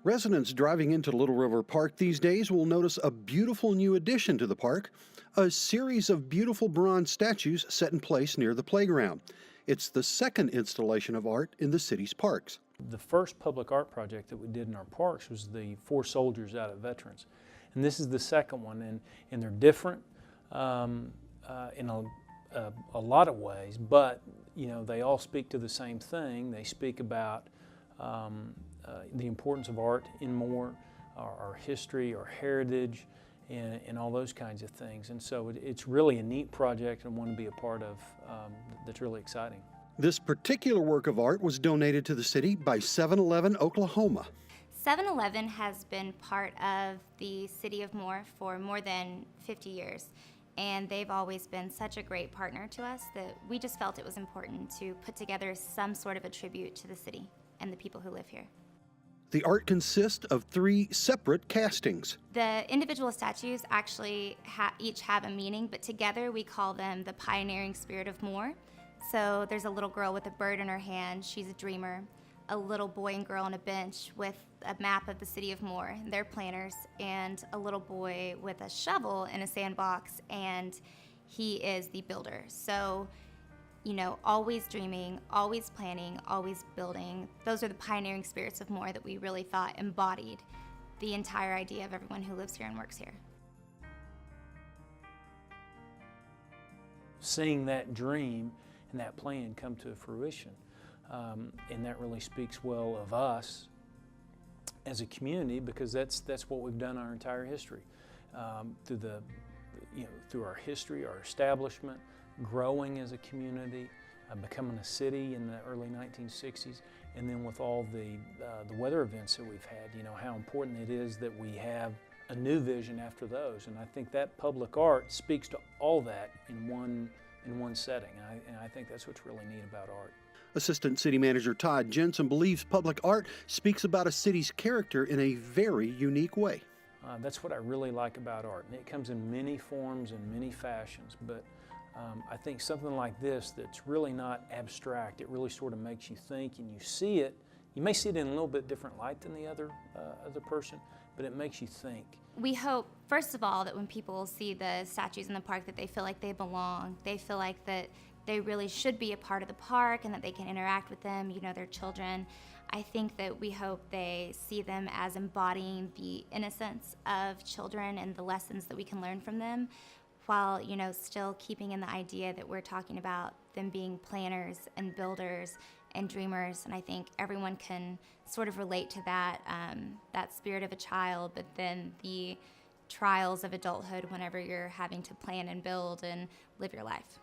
Residents driving into Little River Park these days will notice a beautiful new addition to the park, a series of beautiful bronze statues set in place near the playground. It's the second installation of art in the city's parks. The first public art project that we did in our parks was the Four Soldiers out at Veterans. And this is the second one, and they're different in a lot of ways, but they all speak to the same thing. They speak about the importance of art in Moore, our history, our heritage, and all those kinds of things. And so it's really a neat project and one to be a part of that's really exciting. This particular work of art was donated to the city by 7-Eleven Oklahoma. 7-Eleven has been part of the city of Moore for more than 50 years. And they've always been such a great partner to us that we just felt it was important to put together some sort of a tribute to the city and the people who live here. The art consists of 3 separate castings. The individual statues actually each have a meaning, but together we call them the pioneering spirit of Moore. So there's a little girl with a bird in her hand, she's a dreamer. A little boy and girl on a bench with a map of the city of Moore, they're planners, and a little boy with a shovel in a sandbox, and he is the builder. So, always dreaming, always planning, always building. Those are the pioneering spirits of Moore that we really thought embodied the entire idea of everyone who lives here and works here. Seeing that dream and that plan come to fruition. And that really speaks well of us as a community, because that's what we've done our entire history, through our history, our establishment, growing as a community, becoming a city in the early 1960s, and then with all the weather events that we've had, how important it is that we have a new vision after those. And I think that public art speaks to all that in one setting, and I think that's what's really neat about art. Assistant City Manager Todd Jensen believes public art speaks about a city's character in a very unique way. That's what I really like about art, and it comes in many forms and many fashions, but I think something like this that's really not abstract, it really sort of makes you think, and you see it. You may see it in a little bit different light than the other person, but it makes you think. We hope, first of all, that when people see the statues in the park, that they feel like they belong. They feel like that they really should be a part of the park and that they can interact with them, they're children. I think that we hope they see them as embodying the innocence of children and the lessons that we can learn from them, while, still keeping in the idea that we're talking about them being planners and builders and dreamers. And I think everyone can sort of relate to that, that spirit of a child, but then the trials of adulthood whenever you're having to plan and build and live your life.